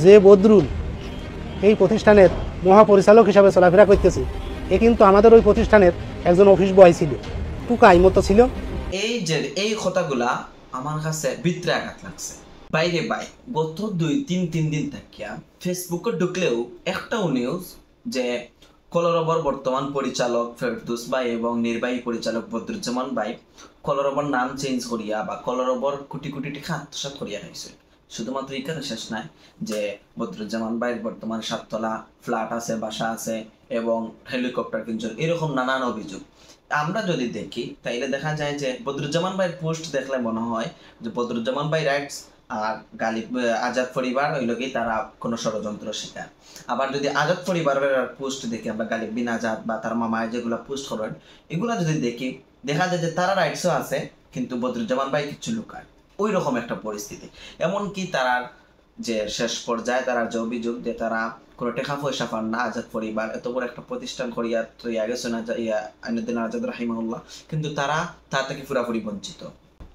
যে বদরুল এই প্রতিষ্ঠানের মহাপরিচালক হিসাবে চলাফেরা করতেছে, এ কিন্তু আমাদের ওই প্রতিষ্ঠানের একজন অফিস বয় ছিল, টুকাই মতো ছিল। এই কথাগুলা আমার কাছে ভিতরে আঘাত লাগছে। বাইরে গত 2-3 দিন থাকিয়া ফেসবুকে ঢুকলেও একটাও নিউজ যে কলরবর বর্তমান পরিচালক ফেরদৌস ভাই এবং নির্বাহী পরিচালক বদরুজ্জামান ভাই কলরবর নাম চেঞ্জ করিয়া বা কলরবর কোটি কোটি টাকা আত্মসাৎ করিয়া খাইছে। শুধুমাত্র এখানে শেষ নাই যে বদরুজ্জামান ভাইয়ের বর্তমান 7 তলা ফ্ল্যাট আছে, বাসা আছে এবং হেলিকপ্টার কিনছেন, এরকম নানান অভিযোগ আমরা যদি দেখি তাইলে দেখা যায় যে বদরুজ্জামান ভাইয়ের পোস্ট দেখলে মনে হয় যে বদরুজ্জামান ভাই রাইটস আর গালিব আজাদ পরিবার ওই লোকেই তারা কোনো ষড়যন্ত্র শিকার। আবার যদি আজাদ পরিবারের পোস্ট দেখি আমরা, গালিব বিন আজাদ বা তার মামায় যেগুলো পোস্ট করেন এগুলা যদি দেখি দেখা যায় যে তারা রাইটসও আছে কিন্তু বদরুজ্জামান ভাই কিছু লুকায়, ওই রকম একটা পরিস্থিতি। এমনকি তারা যে শেষ পর্যায়ে তারা যে অভিযোগ যে তারা কোনো টাকা পয়সা পান না, আজাদ পরিবার এত বড় একটা প্রতিষ্ঠান করিয়া তৈয়া গেছে না আইনুদ্দিন আজাদ রাহিমাহুল্লাহ, কিন্তু তারা তার থেকে পুরাপুরি বঞ্চিত।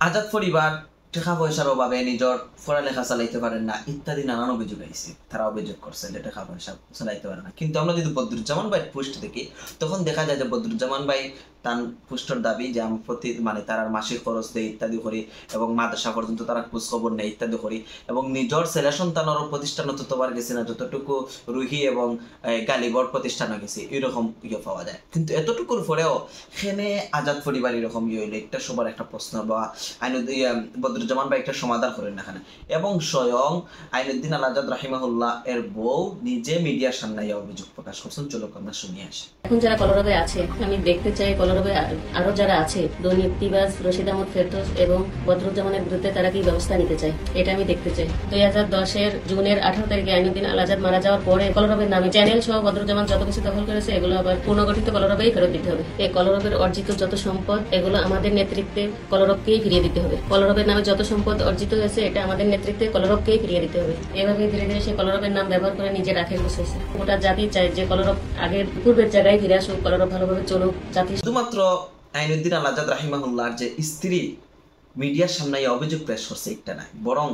আজাদ পরিবার টাকা পয়সার অভাবে নিজের পড়ালেখা চালাইতে পারেন না ইত্যাদি নানান অভিযোগ আইছে, তারা অভিযোগ করছে যে টাকা পয়সা চালাইতে পারে না। কিন্তু আমরা যদি বদরুজ্জামান ভাই পোস্ট দেখি তখন দেখা যায় যে বদরুজ্জামান ভাই তার পোস্টের দাবি যে আমি তার মাসিক খরচ দেয় ইত্যাদি করি এবং মাদ্রাসা পর্যন্ত তারা খোঁজ খবর নেই ইত্যাদি করি এবং নিজের ছেলে সন্তানেরও প্রতিষ্ঠানে ততবার গেছি না যতটুকু রুহি এবং গালিবর প্রতিষ্ঠানে গেছি, এরকম পাওয়া যায়। কিন্তু এতটুকুর পরেও সেখানে আজাদ পরিবার এরকম হইলে একটা সবার একটা প্রশ্ন বা বদরুজ্জামান ভাই একটা সমাধান করেন না এখানে। এবং স্বয়ং আইনুদ্দিন আল আজাদ রাহিমাহুল্লাহ এর বউ নিজে মিডিয়ার সামনে অভিযোগ প্রকাশ করছেন। চলো আমরা শুনিয়ে আসি। এখন যারা কলরবে আছে আমি দেখতে চাই কলরবে আরো যারা আছে দৈনিক ইকতিবাস, রশিদ আহমদ ফেরদৌস এবং বদরুজ্জামানের বিরুদ্ধে তারা কি ব্যবস্থা নিতে চায় এটা আমি দেখতে চাই। 2010 জুনের 18 তারিখে আইনুদ্দিন আল আজাদ মারা যাওয়ার পরে কলরবের নামে চ্যানেল সহ বদরুজ্জামান যত কিছু দখল করেছে এগুলো আবার পুনর্গঠিত কলরবেই ফেরত দিতে হবে। এই কলরবের অর্জিত যত সম্পদ এগুলো আমাদের নেতৃত্বে কলরবকেই ফিরিয়ে দিতে হবে। কলরবের নামে যত সম্পদ অর্জিত হয়েছে এটা আমাদের নেতৃত্বে কলরবকেই ফিরিয়ে দিতে হবে। এভাবে ধীরে ধীরে সেই কলরবের নাম ব্যবহার করে নিজে রাখে বসেছে। গোটা জাতি চায় যে কলরব আগের পূর্বের জায়গায় ফিরে আসুক, কলরব ভালোভাবে চলুক। জাতি শুধুমাত্র আইনুদ্দিন আল আজাদ রাহিমাহুল্লাহর যে স্ত্রী মিডিয়ার সামনে অভিযোগ পেশ করছে একটা নাই, বরং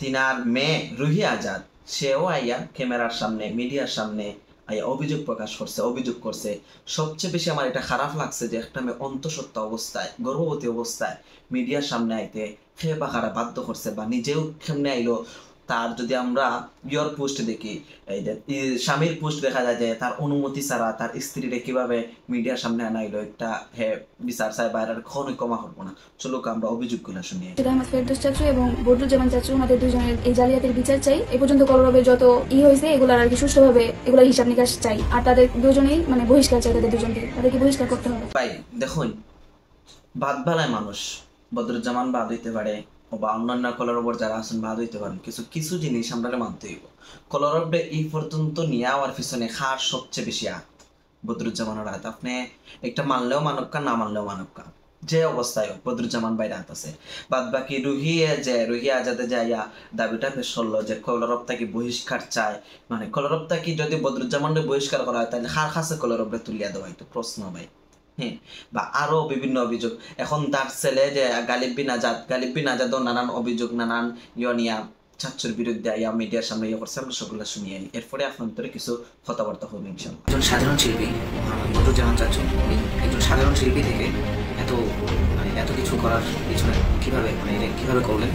তিনার মেয়ে রুহি আজাদ সেও আইয়া ক্যামেরার সামনে মিডিয়ার সামনে আইয়া অভিযোগ প্রকাশ করছে, অভিযোগ করছে। সবচেয়ে বেশি আমার এটা খারাপ লাগছে যে একটা মেয়ে অন্তঃসত্ত্বা অবস্থায় গর্ভবতী অবস্থায় মিডিয়ার সামনে আইতে খেয়ে পাখারা বাধ্য করছে বা নিজেও কেমনে আইলো। তার যদি আমরা ইয়র পোস্ট দেখি, এই যে স্বামীর পোস্ট দেখা যায় যে তার অনুমতি ছাড়া তার স্ত্রীরে কিভাবে মিডিয়ার সামনে আনাইলো, একটা বিচার চাই বাইরের কখনোই কমা করবো না। চলো আমরা অভিযোগগুলো শুনি। আহমদ ফেরদৌস চাচু এবং বদরুজ্জামান চাচু ওনাদের দুজনের এই জালিয়াতির বিচার চাই। এ পর্যন্ত কলরবে যত হয়েছে এগুলার আর কি সুষ্ঠুভাবে এগুলার হিসাব নিকাশ চাই। আর তাদের দুজনেই মানে বহিষ্কার চাই, তাদের দুজনকে তাদেরকে বহিষ্কার করতে হবে। ভাই দেখুন, বাদ বালায় মানুষ বদরুজ্জামান বাদ হইতে পারে বা অন্যান্য কলরবর যারা আছেন বাদ হইতে পারেন, কিছু জিনিস আমরা মানতে হইব। কলরবটা এই পর্যন্ত নিয়ে আওয়ার পিছনে খার সবচেয়ে বেশি হাত বদরুজ্জামানের হাত। আপনি একটা মানলেও মানবকা, না মানলেও মানবকা, যে অবস্থায় বদরুজ্জামান বাইরে হাত আছে। বাদ বাকি রুহি আজাদে যাইয়া দাবিটা পেশ করলো যে কলরবটাকে বহিষ্কার চায়, মানে কলরবটাকে যদি বদরুজ্জামানকে বহিষ্কার করা হয় তাহলে খার কাছে কলরবটা তুলিয়া দেওয়া হয়তো প্রশ্ন ভাই। হ্যাঁ, বা আরো বিভিন্ন অভিযোগ। এখন তার ছেলে যে গালিব বিন আজাদও নানান অভিযোগ নানান নিয়া চাচুর বিরুদ্ধে আইয়া মিডিয়ার সামনে করছে। আমরা সেগুলো শুনিয়ে নিই, এরপরে আপনার কিছু কথাবার্তা হবে ইনশাআল্লাহ। একজন সাধারণ শিল্পী বদরুজ্জামান চাচু একজন সাধারণ শিল্পী থেকে এত কিছু করার পিছনে কিভাবে করলেন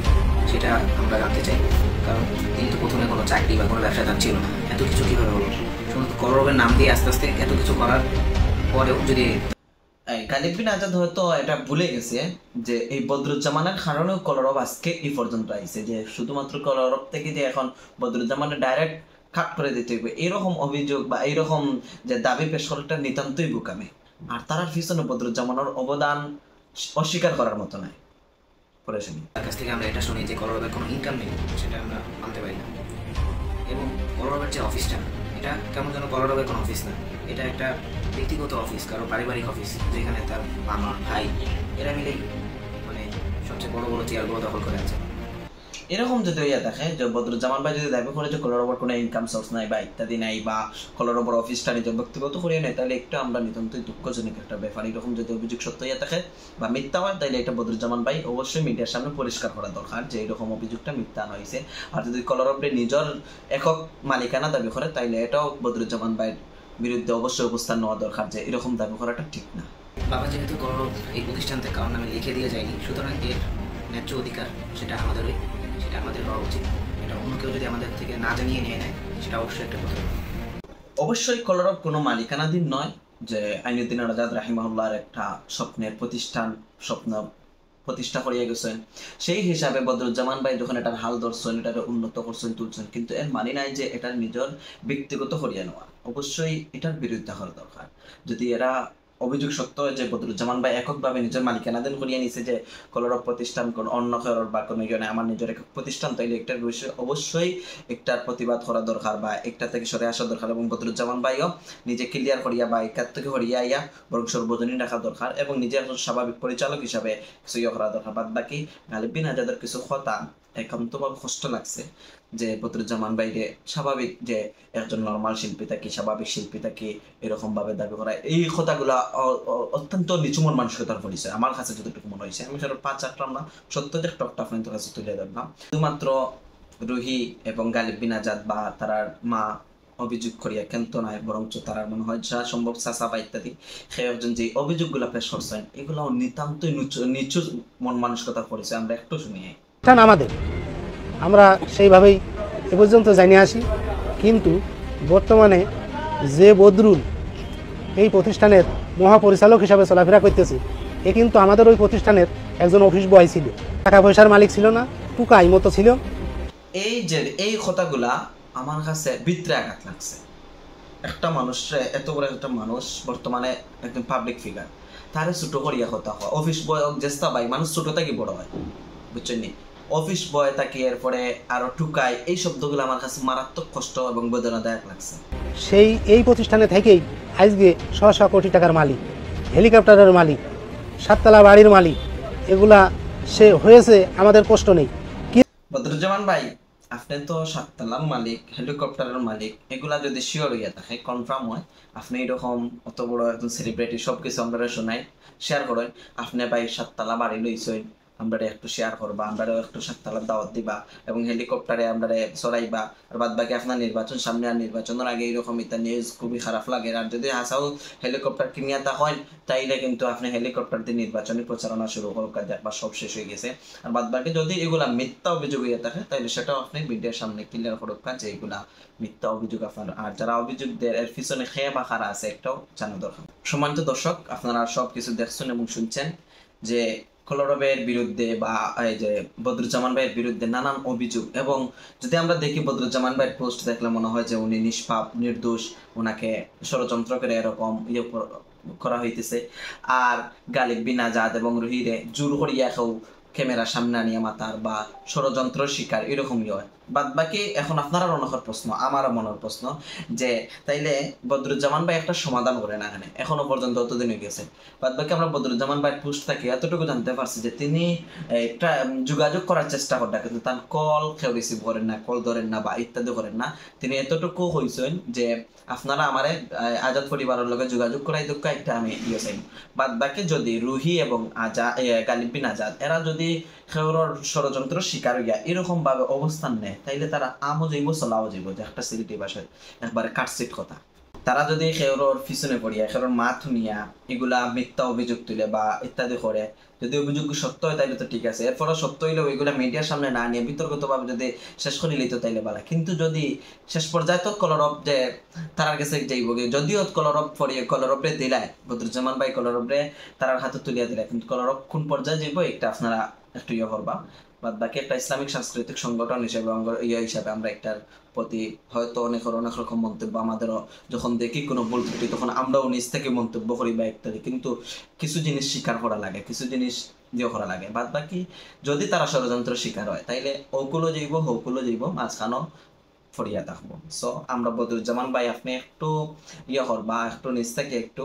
সেটা আমরা জানতে চাই। কারণ তিনি তো প্রথমে কোনো চাকরি বা কোনো ব্যবসা ছিল না, এত কিছু কিভাবে হলো? শুধু কলরবের নাম দিয়ে আস্তে আস্তে এত কিছু করার পরেও যদি গালিব বিন আজাদ হয়তো এটা ভুলে গেছে যে এই বদরুজ্জামানের কারণেও কলরব আজকে এই পর্যন্ত আইছে, যে শুধুমাত্র কলরব থেকে যে এখন বদরুজ্জামানের ডাইরেক্ট কাট করে দিতে হইবে এরকম অভিযোগ বা এইরকম যে দাবি পেশ করাটা নিতান্তই বোকামি। আর তার পিছনে বদরুজ্জামানের অবদান অস্বীকার করার মতো নাই। পরে শুনি তার কাছ থেকে আমরা এটা শুনি যে কলরবের কোনো ইনকাম নেই, সেটা আমরা মানতে পারি না। এবং কলরবের যে অফিসটা এটা কেমন যেন কলরবের কোনো অফিস না, এটা একটা ব্যক্তিগত অফিস, কারো পারিবারিক অফিস, যেখানে তার মামা ভাই এরা মিলেই সবচেয়ে বড় চেয়ারগুলো দখল করে আছে। এরকম যদি হইয়া থাকে যে বদরুজ্জামান ভাই যদি দাবি করে যে কলার ওপর কোনো ইনকাম সোর্স নাই বা ইত্যাদি নাই বা কলার ওপর অফিসটা নিজের ব্যক্তিগত করিয়ে নেয়, তাহলে একটু আমরা নিতান্তই দুঃখজনক একটা ব্যাপার। এরকম যদি অভিযোগ সত্য হইয়া থাকে বা মিথ্যা হয়, তাহলে এটা বদরুজ্জামান ভাই অবশ্যই মিডিয়ার সামনে পরিষ্কার করা দরকার যে এরকম অভিযোগটা মিথ্যা হয়েছে। আর যদি কলার ওপরে নিজের একক মালিকানা দাবি করে, তাইলে এটাও বদরুজ্জামান ভাইয়ের বিরুদ্ধে অবশ্যই অবস্থান নেওয়া দরকার যে এরকম দাবি করাটা ঠিক না। বাবা যেহেতু কলরব এই প্রতিষ্ঠানতে কারণ নামে লিখে দিয়ে যায়নি, সুতরাং এর ন্যায্য অধিকার সেটা আমাদের হওয়া উচিত। এটা অন্য কেউ যদি আমাদের থেকে না জানিয়ে নিয়ে নেয়, সেটা অবশ্যই একটা কথা। অবশ্যই কলরব কোনো মালিকানাধীন নয়, যে আইনুদ্দিন আজাদ রাহিমাহুল্লাহর একটা স্বপ্নের স্বপ্ন প্রতিষ্ঠা করিয়া গেছেন। সেই হিসাবে বদরুজ্জামান ভাই যখন এটার হাল ধরছেন, এটার উন্নত করছেন, তুলছেন, কিন্তু এর মানে নাই যে এটার নিজের ব্যক্তিগত করিয়া নেওয়া। অবশ্যই এটার বিরুদ্ধে হওয়ার দরকার। যদি এরা অভিযোগ সত্য হয় যে বদরুজ্জামান ভাই এককভাবে নিজের মালিকানাধীন করিয়া নিছে যে কলরব প্রতিষ্ঠান কোন অন্য কারোর বা কোনো জনে আমার নিজের একক প্রতিষ্ঠান, তাইলে একটার বিষয়ে অবশ্যই একটার প্রতিবাদ করা দরকার বা একটা থেকে সরে আসা দরকার। এবং বদরুজ্জামান ভাইও নিজে ক্লিয়ার করিয়া বা একার থেকে হরিয়া আইয়া বরং সর্বজনীন রাখা দরকার এবং নিজে একজন স্বাভাবিক পরিচালক হিসাবে কিছু করা দরকার। বাদ বাকি গালিব বিন আজাদের কিছু কথা একান্তভাবে কষ্ট লাগছে যে বদরুজ্জামান ভাইরে স্বাভাবিক যে একজন নর্মাল শিল্পী থাকি, স্বাভাবিক শিল্পী থাকি এরকম ভাবে দাবি করা, এই কথাগুলা অত্যন্ত নিচু মন মানসিকতার পরিচয় আমার কাছে যতটুকু মনে হয়েছে। আমি সেটা 5-8টা আমরা সত্য যে টকটা আপনাদের কাছে তুলে ধরলাম। শুধুমাত্র রুহি এবং গালিব বিন আজাদ বা তারার মা অভিযোগ করিয়া কেন্ত নয়, বরঞ্চ তারা মনে হয় যা সম্ভব চাষা বা ইত্যাদি সে একজন যে অভিযোগগুলো পেশ করছেন, এগুলো নিতান্তই নিচু মন মানসিকতার পরিচয়। আমরা একটু শুনিয়ে আমাদের আমরা সেইভাবেই এ পর্যন্ত জানিয়ে আসি। কিন্তু বর্তমানে যে বদরুল এই প্রতিষ্ঠানের মহাপরিচালক হিসাবে চলাফেরা করতেছে, এ কিন্তু আমাদের ওই প্রতিষ্ঠানের একজন অফিস বয় ছিল, টাকা পয়সার মালিক ছিল না, টুকাই মতো ছিল। এই কথাগুলা আমার কাছে ভিতরে আঘাত লাগছে। একটা মানুষে, এত বড় একটা মানুষ, বর্তমানে একজন পাবলিক ফিগার, তারে ছোট করিয়া কথা হয়। অফিস বয় জেস্তা ভাই, মানুষ ছোট থেকে বড় হয়, বুঝছেন নি? অফিস বয় তাকে এরপরে আরো টুকাই, এই শব্দগুলো আমার কাছে মারাত্মক কষ্ট এবং বেদনাদায়ক লাগছে। এই প্রতিষ্ঠানে থেকেই আজকে 100 কোটি টাকার মালিক, হেলিকপ্টারের মালিক, 7তলা বাড়ির মালিক, এগুলা সে হয়েছে, আমাদের কষ্ট নেই। বদরুজ্জামান ভাই, আপনি তো 7তলার মালিক, হেলিকপ্টারের মালিক, এগুলা যদি শিওর হইয়া থাকে, কনফার্ম হয়, আপনি এরকম অত বড় একজন সেলিব্রিটি, সবকিছু আমরা শোনাই, শেয়ার করেন, আপনি ভাই 7তলা বাড়ি লইছেন, আমরা একটু শেয়ার করবা, আমরা একটু 7তলার দাওয়াত দিবা এবং হেলিকপ্টারে আমরা চড়াইবা। আর বাদ বাকি আপনার নির্বাচন সামনে, আর নির্বাচনের আগে এরকম এটা নিউজ খুবই খারাপ লাগে। আর যদি হাসাও হেলিকপ্টার কিনিয়া তা হয়, তাইলে কিন্তু আপনি হেলিকপ্টার দিয়ে নির্বাচনী প্রচারণা শুরু করুক, দেখবা সব শেষ হয়ে গেছে। আর বাদ বাকি যদি এগুলা মিথ্যা অভিযোগ হয়ে থাকে, তাইলে সেটাও আপনি মিডিয়ার সামনে ক্লিয়ার করুক যে এগুলা মিথ্যা অভিযোগ আপনার। আর যারা অভিযোগ দেয় এর পিছনে খেয়ে বা খারা আছে, একটাও জানা দরকার। সম্মানিত দর্শক, আপনারা সব কিছু দেখছেন এবং শুনছেন যে কলরবের বিরুদ্ধে বা এই যে বদরুজ্জামান ভাইয়ের বিরুদ্ধে নানান অভিযোগ। এবং যদি আমরা দেখি বদরুজ্জামান ভাইয়ের পোস্ট দেখলে মনে হয় যে উনি নিষ্পাপ, নির্দোষ, ওনাকে ষড়যন্ত্র করে এরকম করা হইতেছে। আর গালিব বিন আজাদ এবং রুহিরে জোর করিয়া কেউ ক্যামেরার সামনে আনিয়া মাতার বা ষড়যন্ত্র শিকার এরকমই হয়। বাদ বাকি এখন আপনারা অনখর প্রশ্ন, আমারও মনের প্রশ্ন যে তাইলে বদরুজ্জামান ভাই একটা সমাধান করে না এখানে, এখনো পর্যন্ত অতদিন হয়ে গেছে। বাদ বাকি আমরা বদরুজ্জামান ভাইয়ের পোস্ট থেকে এতটুকু জানতে পারছি যে তিনি একটা যোগাযোগ করার চেষ্টা করেন, কিন্তু তার কল কেউ রিসিভ করেন না, কল ধরেন না বা ইত্যাদি করেন না। তিনি এতটুকু হয়েছেন যে আপনারা আমারে আজাদ পরিবারের লগে যোগাযোগ করাই দুঃখ একটা আমি দিয়েছেন। বাদ বাকি যদি রুহি এবং গালিব বিন আজাদ এরা যদি খেউরর ষড়যন্ত্র শিকার হইয়া এরকম ভাবে অবস্থান নেয়, তাইলে তারা আমও যাইব চলাও যাইব, যে একটা সিলেটি ভাষায় একবারে কাটসিট কথা। তারা যদি খেউরর পিছনে পড়িয়া, খেউরর মা থুনিয়া এগুলা মিথ্যা অভিযোগ তুলে বা ইত্যাদি করে, যদি অভিযোগ সত্য হয় তাইলে তো ঠিক আছে, এরপরও সত্য হইলেও এগুলা মিডিয়ার সামনে না নিয়ে বিতর্কতভাবে যদি শেষ করে নিত তাইলে ভালো। কিন্তু যদি শেষ পর্যায়ে তো কলরব যে তারার কাছে যাইব, যদিও কলরব পড়িয়ে কলরবরে দিলায়, বদরুজ্জামান ভাই কলরবরে তারার হাতে তুলিয়া দিলায়, কিন্তু কলরব কোন পর্যায়ে যাইব একটা আপনারা একটু করবা। বাদ বাকি একটা ইসলামিক সাংস্কৃতিক সংগঠন হিসেবে হিসাবে আমরা একটার প্রতি হয়তো অনেক রকম মন্তব্য আমাদেরও যখন দেখি কোনো ভুল ত্রুটি, তখন আমরাও নিজ থেকে মন্তব্য করি বা ইত্যাদি, কিন্তু কিছু জিনিস স্বীকার করা লাগে, কিছু জিনিস দিয়ে করা লাগে। বাদ বাকি যদি তারা ষড়যন্ত্র শিকার হয়, তাইলে ওগুলো যাইব মাঝখানো ফরিয়া থাকবো। সো আমরা বদরুজ্জামান ভাই আপনি একটু করবা, একটু নিজ থেকে একটু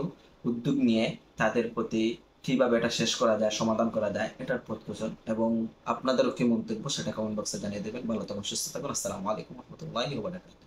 উদ্যোগ নিয়ে তাদের প্রতি কিভাবে এটা শেষ করা যায়, সমাধান করা যায়, এটার পথ খুঁজুন এবং আপনাদেরও কি মন্তব্য সেটা কমেন্ট বক্সে জানিয়ে দেবেন। ভালো থাকুন, সুস্থ থাকুন। আসসালামু আলাইকুম ওয়া রাহমাতুল্লাহি ওয়া বারাকাতুহু।